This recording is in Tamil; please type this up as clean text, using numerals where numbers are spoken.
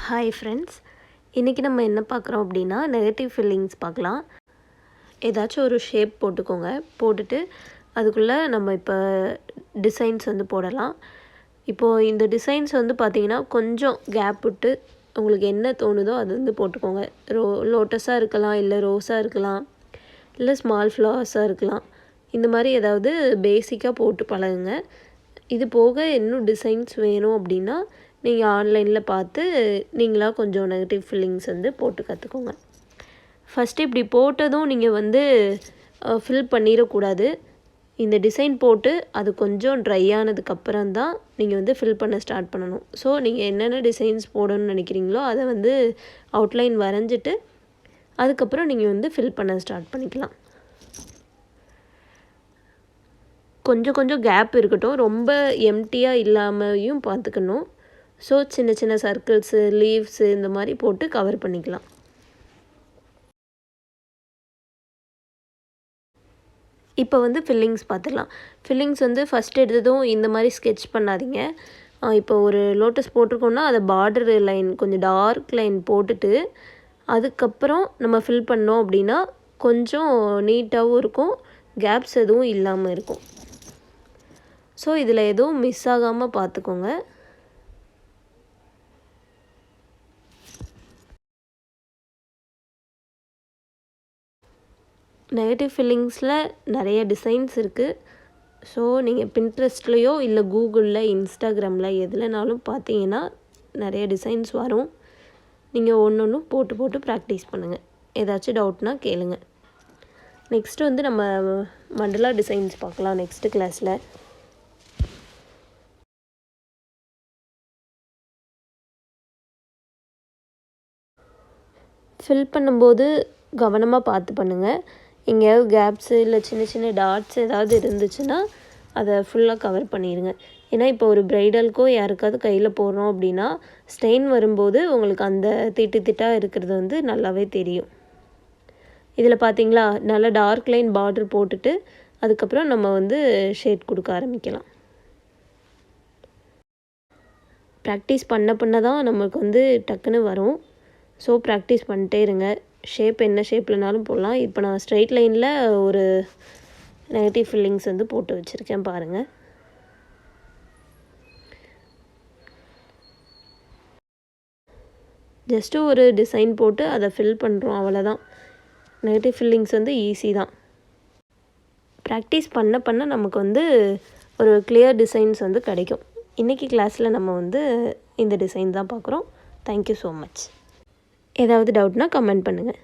ஹாய் ஃப்ரெண்ட்ஸ், இன்றைக்கி நம்ம என்ன பார்க்குறோம் அப்படின்னா நெகட்டிவ் ஃபீலிங்ஸ் பார்க்கலாம். ஏதாச்சும் ஒரு ஷேப் போட்டுக்கோங்க. போட்டுட்டு அதுக்குள்ளே நம்ம இப்போ டிசைன்ஸ் வந்து போடலாம். இப்போது இந்த டிசைன்ஸ் வந்து பார்த்திங்கன்னா கொஞ்சம் கேப் விட்டு உங்களுக்கு என்ன தோணுதோ அது வந்து போட்டுக்கோங்க. லோட்டஸாக இருக்கலாம், இல்லை ரோஸாக இருக்கலாம், இல்லை ஸ்மால் ஃப்ளவர்ஸாக இருக்கலாம். இந்த மாதிரி ஏதாவது பேசிக்காக போட்டு பழகுங்க. இது போக இன்னும் டிசைன்ஸ் வேணும் அப்படின்னா நீங்கள் ஆன்லைனில் பார்த்து நீங்களாக கொஞ்சம் நெகட்டிவ் ஃபீலிங்ஸ் வந்து போட்டு கற்றுக்கோங்க. ஃபஸ்ட்டு இப்படி போட்டதும் நீங்கள் வந்து ஃபில் பண்ணிடக்கூடாது. இந்த டிசைன் போட்டு அது கொஞ்சம் ட்ரை ஆனதுக்கப்புறம் தான் நீங்கள் வந்து ஃபில் பண்ண ஸ்டார்ட் பண்ணணும். ஸோ நீங்கள் என்னென்ன டிசைன்ஸ் போடணும்னு நினைக்கிறீங்களோ அதை வந்து அவுட்லைன் வரைஞ்சிட்டு அதுக்கப்புறம் நீங்கள் வந்து ஃபில் பண்ண ஸ்டார்ட் பண்ணிக்கலாம். கொஞ்சம் கொஞ்சம் கேப் இருக்கட்டும், ரொம்ப எம்டியாக இல்லாமையும் பார்த்துக்கணும். ஸோ சின்ன சின்ன சர்க்கிள்ஸு, லீவ்ஸு இந்த மாதிரி போட்டு கவர் பண்ணிக்கலாம். இப்போ வந்து ஃபில்லிங்ஸ் பார்த்துக்கலாம். ஃபில்லிங்ஸ் வந்து ஃபஸ்ட் எடுத்ததும் இந்த மாதிரி ஸ்கெட்ச் பண்ணாதீங்க. இப்போ ஒரு லோட்டஸ் போட்டிருக்கோம்னா அதை பார்டர் லைன் கொஞ்சம் டார்க் லைன் போட்டுட்டு அதுக்கப்புறம் நம்ம ஃபில் பண்ணோம் அப்படின்னா கொஞ்சம் நீட்டாகவும் இருக்கும், கேப்ஸ் எதுவும் இல்லாமல் இருக்கும். ஸோ இதில் எதுவும் மிஸ் ஆகாமல் பார்த்துக்கோங்க. நெகட்டிவ் ஃபீலிங்ஸில் நிறைய டிசைன்ஸ் இருக்குது. ஸோ நீங்கள் பின்ட்ரெஸ்ட்லேயோ இல்லை கூகுளில், இன்ஸ்டாகிராமில் எதுலனாலும் பார்த்தீங்கன்னா நிறைய டிசைன்ஸ் வரும். நீங்கள் ஒன்று ஒன்று போட்டு போட்டு ப்ராக்டிஸ் பண்ணுங்கள். ஏதாச்சும் டவுட்னா கேளுங்க. நெக்ஸ்ட்டு வந்து நம்ம மண்டலா டிசைன்ஸ் பார்க்கலாம் நெக்ஸ்ட்டு கிளாஸில். ஃபில் பண்ணும்போது கவனமாக பார்த்து பண்ணுங்கள். எங்கேயாவது கேப்ஸு இல்லை சின்ன சின்ன டாட்ஸ் ஏதாவது இருந்துச்சுன்னா அதை ஃபுல்லாக கவர் பண்ணிடுங்க. ஏன்னா இப்போ ஒரு ப்ரைடலுக்கோ யாருக்காவது கையில் போடுறோம் அப்படின்னா ஸ்டெயின் வரும்போது உங்களுக்கு அந்த திட்டு திட்டாக இருக்கிறது வந்து நல்லாவே தெரியும். இதில் பார்த்தீங்களா, நல்லா டார்க் லைன் பார்டர் போட்டுட்டு அதுக்கப்புறம் நம்ம வந்து ஷேட் கொடுக்க ஆரம்பிக்கலாம். ப்ராக்டிஸ் பண்ண தான் நமக்கு வந்து டக்குன்னு வரும். ஸோ ப்ராக்டிஸ் பண்ணிட்டே இருங்க. ஷேப் என்ன ஷேப்லனாலும் போடலாம். இப்போ நான் ஸ்ட்ரெயிட் லைனில் ஒரு நெகட்டிவ் ஃபீலிங்ஸ் வந்து போட்டு வச்சுருக்கேன் பாருங்கள். ஜஸ்ட்டு ஒரு டிசைன் போட்டு அதை ஃபில் பண்ணுறோம், அவ்வளோதான். நெகட்டிவ் ஃபீலிங்ஸ் வந்து ஈஸி தான். ப்ராக்டிஸ் பண்ண நமக்கு வந்து ஒரு கிளியர் டிசைன்ஸ் வந்து கிடைக்கும். இன்றைக்கி கிளாஸில் நம்ம வந்து இந்த டிசைன் தான் பார்க்குறோம். Thank you so much. ஏதாவது டவுட்னா கமெண்ட் பண்ணுங்கள்.